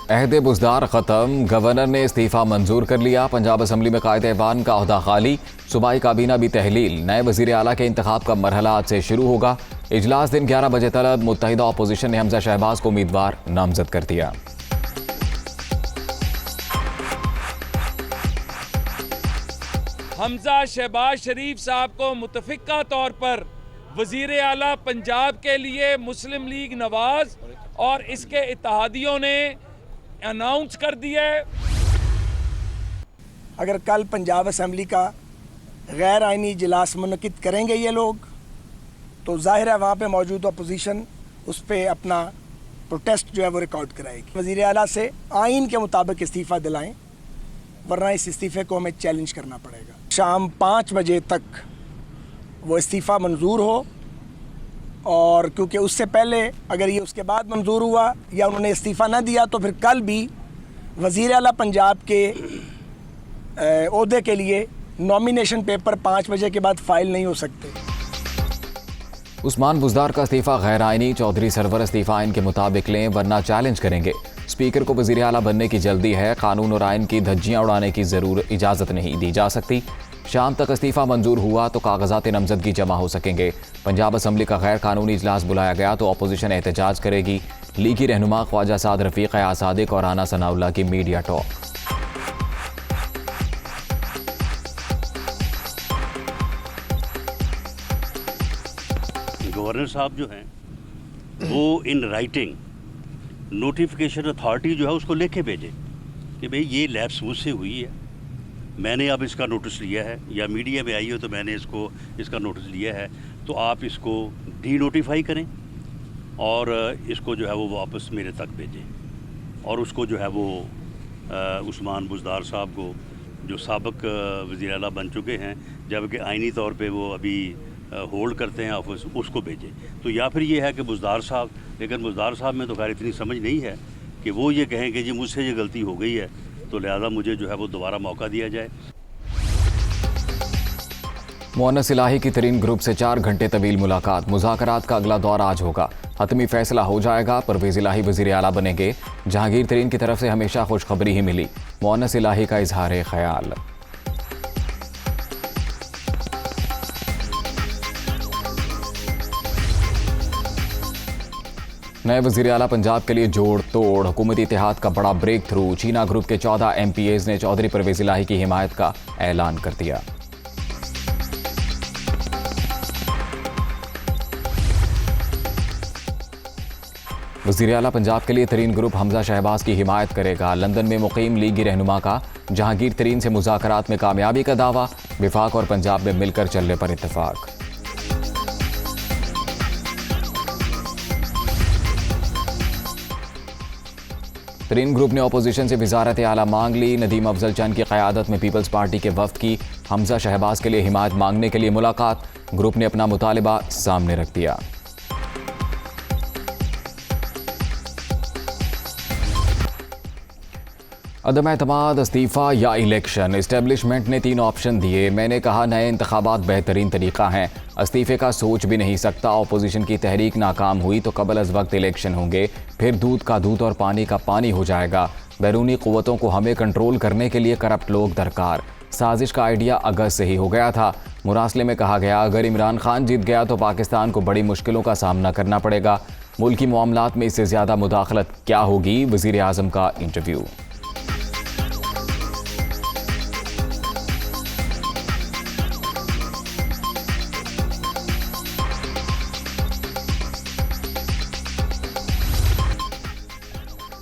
अहदे बुज़दार ख़त्म, गवर्नर ने इस्तीफ़ा मंजूर कर लिया। पंजाब असम्बली में कायदे ऐवान का ओहदा खाली, सूबाई काबीना भी तहलील। नए वज़ीर आला के इंतखाब का मरहला आज से शुरू होगा। इजलास दिन 11 बजे तलब। मुत्तहिदा अपोजिशन ने हमजा शहबाज को उम्मीदवार नामजद कर दिया। हमजा शहबाज शरीफ साहब को मुतफ़िका तौर पर वज़ीर आला पंजाब के लिए मुस्लिम लीग नवाज और इसके इत्तेहादियों ने अनाउंस कर दिया। अगर कल पंजाब असम्बली का गैर आइनी इजलास मुनक़िद करेंगे ये लोग, तो जाहिर है वहाँ पे मौजूद अपोजिशन उस पर अपना प्रोटेस्ट जो है वो रिकॉर्ड कराएगी। वज़ीर आला से आइन के मुताबिक इस्तीफ़ा दिलाएं, वरना इस इस्तीफ़े को हमें चैलेंज करना पड़ेगा। शाम 5 बजे तक वो इस्तीफ़ा मंजूर हो, और क्योंकि उससे पहले अगर ये उसके बाद मंजूर हुआ या उन्होंने इस्तीफ़ा ना दिया तो फिर कल भी वज़ीर आला पंजाब के ओहदे के लिए नॉमिनेशन पेपर 5 बजे के बाद फाइल नहीं हो सकते। उस्मान बुज़दार का इस्तीफ़ा गैर आइनी, चौधरी सरवर इस्तीफ़ा आइन के मुताबिक लें वरना चैलेंज करेंगे। स्पीकर को वज़ीर आला बनने की जल्दी है, कानून और आइन की धज्जियाँ उड़ाने की इजाज़त नहीं दी जा सकती। शाम तक इस्तीफ़ा मंजूर हुआ तो कागजात नामजदगी जमा हो सकेंगे। पंजाब असम्बली का गैर कानूनी इजलास बुलाया गया तो अपोजिशन एहतजाज करेगी। लीगी रहनुमा ख्वाजा साद रफ़ीक, अयाज सादिक और राना सनाउल्लाह की मीडिया टॉक। गवर्नर साहब जो हैं वो इन राइटिंग नोटिफिकेशन अथॉरिटी जो है उसको लेके भेजे कि भाई ये लैप्स मुझसे हुई है, मैंने अब इसका नोटिस लिया है, या मीडिया में आई हो तो मैंने इसका नोटिस लिया है, तो आप इसको डी नोटिफाई करें और इसको जो है वो वापस मेरे तक भेजें। और उसको जो है वो उस्मान बुज़दार साहब को, जो साबिक वज़ीर आला बन चुके हैं जबकि आइनी तौर पे वो अभी होल्ड करते हैं ऑफिस, उसको भेजें। तो या फिर ये है कि बुज़दार साहब, लेकिन बुज़दार साहब में तो खैर इतनी समझ नहीं है कि वो ये कहें कि जी मुझसे ये गलती हो गई है, तो लिहाजा मुझे जो है वो दोबारा मौका दिया जाए। मुअन्नस इलाही की तरीन ग्रुप से 4 घंटे तवील मुलाकात। मुज़ाकरात का अगला दौर आज होगा, हतमी फैसला हो जाएगा। परवेज़ इलाही वज़ीर आला बनेंगे। जहांगीर तरीन की तरफ से हमेशा खुशखबरी ही मिली। मुअन्नस इलाही का इजहार ख्याल। नए वज़ीर आला पंजाब के लिए जोड़ तोड़, हुकूमती इत्तेहाद का बड़ा ब्रेक थ्रू। चीना ग्रुप के 14 MPAs ने चौधरी परवेज़ इलाही की हिमायत का ऐलान कर दिया। वज़ीर आला पंजाब के लिए तरीन ग्रुप हमजा शहबाज की हिमायत करेगा। लंदन में मुकीम लीगी रहनुमा का जहांगीर तरीन से मुज़ाकरात में कामयाबी का दावा। विफाक और पंजाब में मिलकर चलने पर इत्तेफाक। तरीन ग्रुप ने अपोजिशन से वज़ारत आला मांग ली। नदीम अफजल चंद की क़यादत में पीपल्स पार्टी के वफ़द की हमजा शहबाज के लिए हिमायत मांगने के लिए मुलाकात। ग्रुप ने अपना मुतालिबा सामने रख दिया। अदम एतमाद, इस्तीफ़ा या इलेक्शन। इस्टेब्लिशमेंट ने 3 ऑप्शन दिए। मैंने कहा नए इंतखाबात बेहतरीन तरीका हैं, इस्तीफ़े का सोच भी नहीं सकता। अपोजिशन की तहरीक नाकाम हुई तो कबल अज़ वक्त इलेक्शन होंगे, फिर दूध का दूध और पानी का पानी हो जाएगा। बैरूनी क़ुव्वतों को हमें कंट्रोल करने के लिए करप्ट लोग दरकार। साजिश का आइडिया अगस्त से ही हो गया था। मुरासले में कहा गया अगर इमरान खान जीत गया तो पाकिस्तान को बड़ी मुश्किलों का सामना करना पड़ेगा। मुल्की मामलात में इससे ज़्यादा मुदाखलत क्या होगी। वज़ीर आज़म का इंटरव्यू।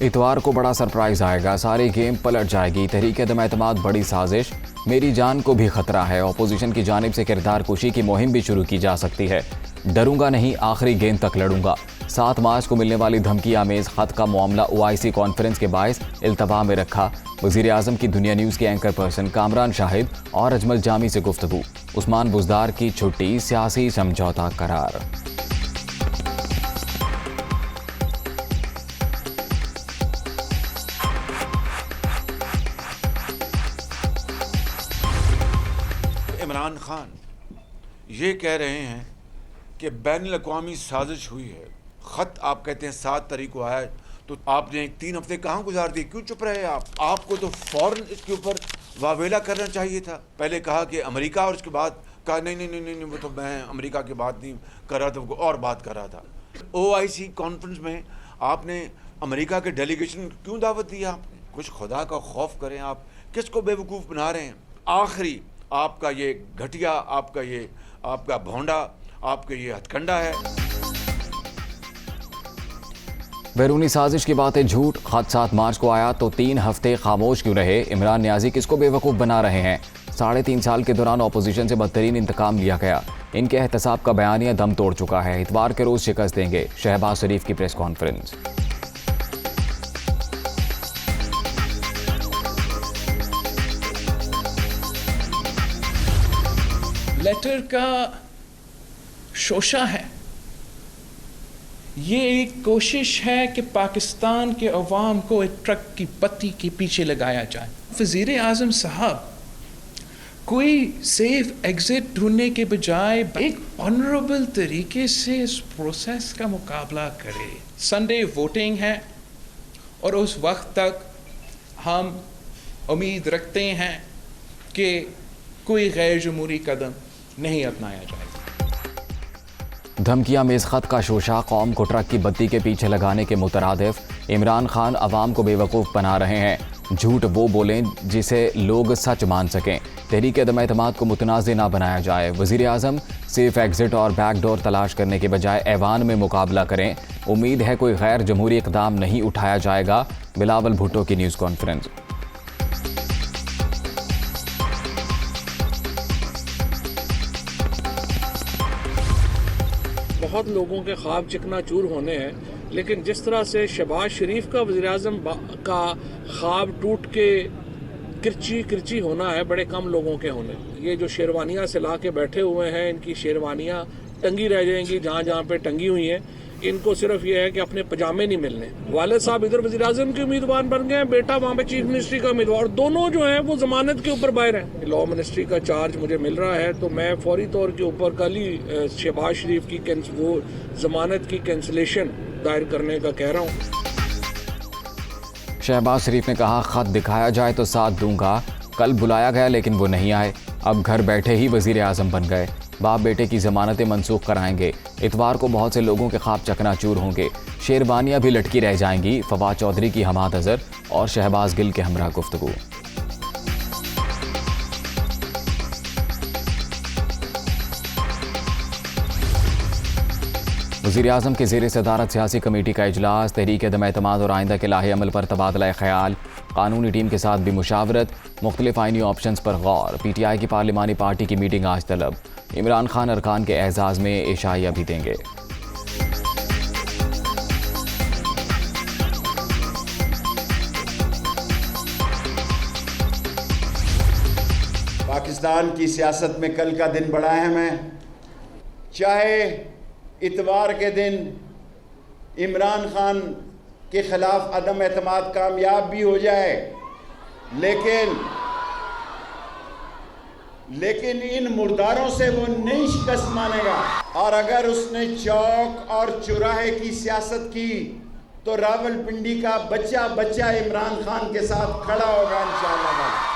इतवार को बड़ा सरप्राइज आएगा, सारी गेम पलट जाएगी। तहरीक अदम एतमाद बड़ी साजिश, मेरी जान को भी खतरा है। अपोजिशन की जानिब से किरदार कुशी की मुहिम भी शुरू की जा सकती है। डरूंगा नहीं, आखिरी गेंद तक लड़ूंगा। 7 मार्च को मिलने वाली धमकी आमेज खत का मामला OIC कॉन्फ्रेंस के बायस इल्तवा में रखा। वज़ीर आज़म की दुनिया न्यूज़ के एंकर पर्सन कामरान शाहिद और अजमल जामी से गुफ्तगू। उस्मान बुज़दार की छुट्टी सियासी समझौता करार। इमरान खान ये कह रहे हैं कि बैनुल अक़वामी साजिश हुई है। ख़त आप कहते हैं 7 तारीख को आया, तो आपने 3 हफ्ते कहाँ गुजार दिए, क्यों चुप रहे आप? आपको तो फौरन इसके ऊपर वावेला करना चाहिए था। पहले कहा कि अमेरिका और उसके बाद कहा नहीं, वो तो मैं अमेरिका की बात नहीं कर रहा था, वो और बात कर रहा था। OIC कॉन्फ्रेंस में आपने अमेरिका के डेलीगेशन क्यों दावत दी आपने? कुछ खुदा का खौफ करें, आप किसको बेवकूफ़ बना रहे हैं? आखिरी आपका ये घटिया, आपका भौंडा, आपका ये हथकंडा है। बैरूनी साजिश की बातें झूठ। खत 7 मार्च को आया तो 3 हफ्ते खामोश क्यों रहे? इमरान न्याजी किसको बेवकूफ़ बना रहे हैं? 3.5 साल के दौरान अपोजिशन से बदतरीन इंतकाम लिया गया। इनके एहतसाब का बयानिया दम तोड़ चुका है। इतवार के रोज शिकस्त देंगे। शहबाज शरीफ की प्रेस कॉन्फ्रेंस। लेटर का शोशा है। ये एक कोशिश है कि पाकिस्तान के अवाम को एक ट्रक की पत्ती के पीछे लगाया जाए। वज़ीर आज़म साहब कोई सेफ एग्जिट ढूंढने के बजाय एक ऑनरेबल तरीके से इस प्रोसेस का मुकाबला करे। संडे वोटिंग है और उस वक्त तक हम उम्मीद रखते हैं कि कोई गैर जमहूरी कदम नहीं अपनाया जाएगा। धमकियां में इस खत का शोशा कौम को ट्रक की बत्ती के पीछे लगाने के मुतरादिफ। इमरान खान अवाम को बेवकूफ़ बना रहे हैं। झूठ वो बोलें जिसे लोग सच मान सकें। तहरीक अदम एतमाद को मुतनाज़ ना बनाया जाए। वज़ीर आज़म सेफ एग्जिट और बैकडोर तलाश करने के बजाय ऐवान में मुकाबला करें। उम्मीद है कोई गैर जमहूरी इक़दाम नहीं उठाया जाएगा। बिलावल भुट्टो की न्यूज़ कॉन्फ्रेंस। बहुत लोगों के ख्वाब चिकनाचूर होने हैं, लेकिन जिस तरह से शहबाज शरीफ का वज़ीर आज़म का ख्वाब टूट के किरची होना है, बड़े कम लोगों के होने। ये जो शेरवानियाँ सिला के बैठे हुए हैं, इनकी शेरवानियाँ टंगी रह जाएंगी जहाँ जहाँ पे टंगी हुई हैं। इनको सिर्फ ये है कि अपने पजामे नहीं मिलने। वालिद साहब इधर वज़ीर आज़म के उम्मीदवार बन गए, बेटा वहाँ पे चीफ मिनिस्ट्री का उम्मीदवार। दोनों जो है वो जमानत के ऊपर बाहर हैं। लॉ मिनिस्ट्री का चार्ज मुझे मिल रहा है, तो मैं फौरी तौर के ऊपर कल ही शहबाज शरीफ की वो जमानत की कैंसिलेशन दायर करने का कह रहा हूँ। शहबाज शरीफ ने कहा खत दिखाया जाए तो साथ दूंगा। कल बुलाया गया लेकिन वो नहीं आए। अब घर बैठे ही वज़ीर आज़म बन गए। बाप बेटे की ज़मानतें मनसूख कराएंगे। इतवार को बहुत से लोगों के ख्वाब चकनाचूर होंगे। शेरवानियाँ भी लटकी रह जाएंगी। फवाद चौधरी की हमाद अज़हर और शहबाज गिल के हमरा गुफ्तगू। वज़ीर आज़म के ज़ेर सदारत सियासी कमेटी का इजलास। तहरीक अदम एतमाद और आइंदा के लाहे अमल पर तबादला ख्याल। कानूनी टीम के साथ भी मुशावरत। मुख्तलिफ आइनी ऑप्शंस पर गौर। PTI की पार्लिमानी पार्टी की मीटिंग आज तलब। इमरान खान अरकान के एजाज़ में इशाइया भी देंगे। पाकिस्तान की सियासत में कल का दिन बड़ा अहम है। चाहे इतवार के दिन इमरान खान के ख़िलाफ़ अदम एतमाद कामयाब भी हो जाए, लेकिन इन मुर्दारों से वो नहीं शिकस्त मानेगा। और अगर उसने चौक और चौराहे की सियासत की तो रावलपिंडी का बच्चा बच्चा इमरान खान के साथ खड़ा होगा इंशाअल्लाह।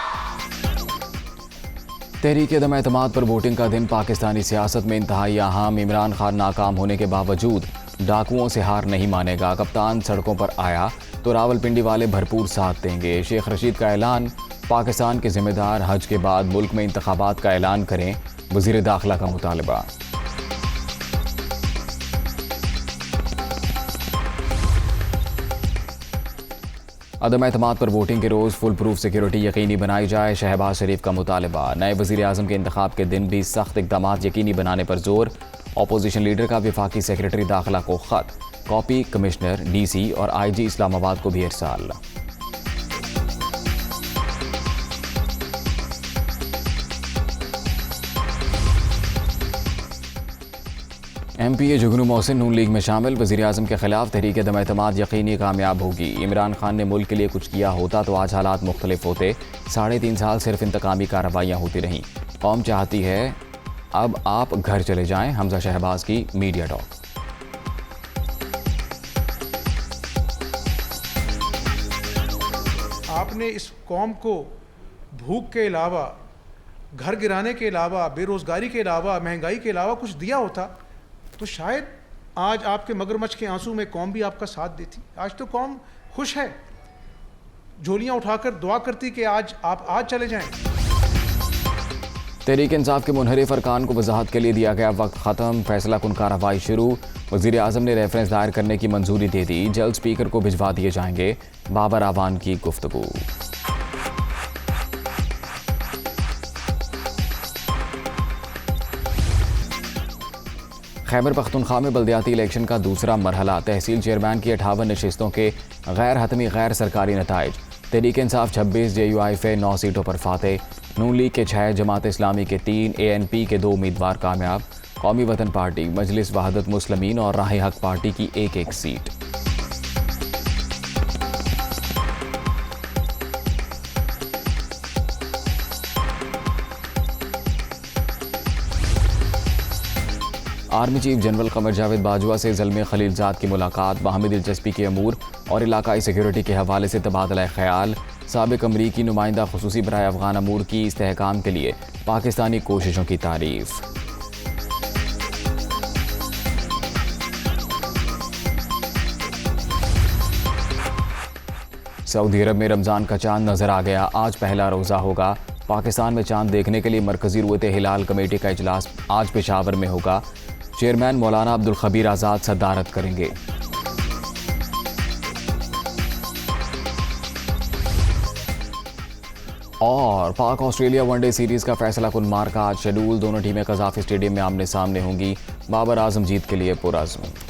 तहरीक अदम एतमाद पर वोटिंग का दिन पाकिस्तानी सियासत में इंतहाई अहम। इमरान खान नाकाम होने के बावजूद डाकुओं से हार नहीं मानेगा। कप्तान सड़कों पर आया तो रावलपिंडी वाले भरपूर साथ देंगे। शेख रशीद का ऐलान। पाकिस्तान के जिम्मेदार हज के बाद मुल्क में इंतखाबात का ऐलान करें। वज़ीर दाखिला का मुतालबा। अदम एतमाद पर वोटिंग के रोज़ फुल प्रूफ सिक्योरिटी यकीनी बनाई जाए। शहबाज शरीफ का मुतालबा। नए वज़ीर आज़म के इंतखाब के दिन भी सख्त इक़दाम यकीनी बनाने पर जोर। अपोजिशन लीडर का वफाकी सेक्रेटरी दाखिला को ख़त। कॉपी कमिश्नर DC और IG इस्लामाबाद को भी इरसाल। MPA जुगनू मोहसिन नून लीग में शामिल। वज़ीर आज़म के खिलाफ तहरीक अदम एतमाद यकीनी कामयाब होगी। इमरान खान ने मुल्क के लिए कुछ किया होता तो आज हालात मुख्तलिफ होते। 3.5 साल सिर्फ इंतकामी कार्रवाइयाँ होती रहीं। कौम चाहती है अब आप घर चले जाएं। हमजा शहबाज की मीडिया टॉक। आपने इस कौम को भूख के अलावा, घर गिराने के अलावा, बेरोज़गारी के अलावा, महंगाई के अलावा कुछ दिया होता तो शायद आज आपके मगरमच्छ के आंसू में कौम भी आपका साथ देती। आज तो कौम खुश है, झोलियाँ उठाकर दुआ करती कि आप आज चले जाएं। तहरीक इंसाफ के मुनहरिफ अरकान को वजाहत के लिए दिया गया वक्त ख़त्म, फैसला कुन कार्रवाई शुरू। वज़ीर आज़म ने रेफरेंस दायर करने की मंजूरी दे दी, जल्द स्पीकर को भिजवा दिए जाएंगे। बाबर आवान की गुफ्तगू। खैबर पख्तूनख्वा में बल्दियाती इलेक्शन का दूसरा मरहला, तहसील चेयरमैन की 58 नशिस्तों के गैर हतमी गैर सरकारी नताइज। तहरीक इंसाफ 26, JUIF 9 सीटों पर फातेह। नून लीग के 6, जमात इस्लामी के 3, ANP के 2 उम्मीदवार कामयाब। कौमी वतन पार्टी, मजलिस वहादत मुस्लिमीन और राह हक पार्टी की 1-1 seat. Army chief general Qamar Javed Bajwa से ज़ल्मे खलीलजाद की मुलाकात, बाहमी दिलचस्पी के अमूर और इलाकाई सिक्योरिटी के हवाले से तबादला ख्याल। साबिक अमरीकी नुमाइंदा खुसूसी बराए अफगान अमूर की इस्तेहकाम के लिए पाकिस्तानी कोशिशों की तारीफ। सऊदी अरब में रमज़ान का चांद नजर आ गया, आज पहला रोज़ा होगा। पाकिस्तान में चांद देखने के लिए मरकजी रुयत हिलाल कमेटी का इजलास आज पेशावर में होगा। चेयरमैन मौलाना अब्दुल खबीर आज़ाद सदारत करेंगे। और पाक ऑस्ट्रेलिया वनडे सीरीज का फैसला कुन मार का आज शेड्यूल, दोनों टीमें कज़ाफ़ी स्टेडियम में आमने सामने होंगी। बाबर आजम जीत के लिए पुरअज़्म।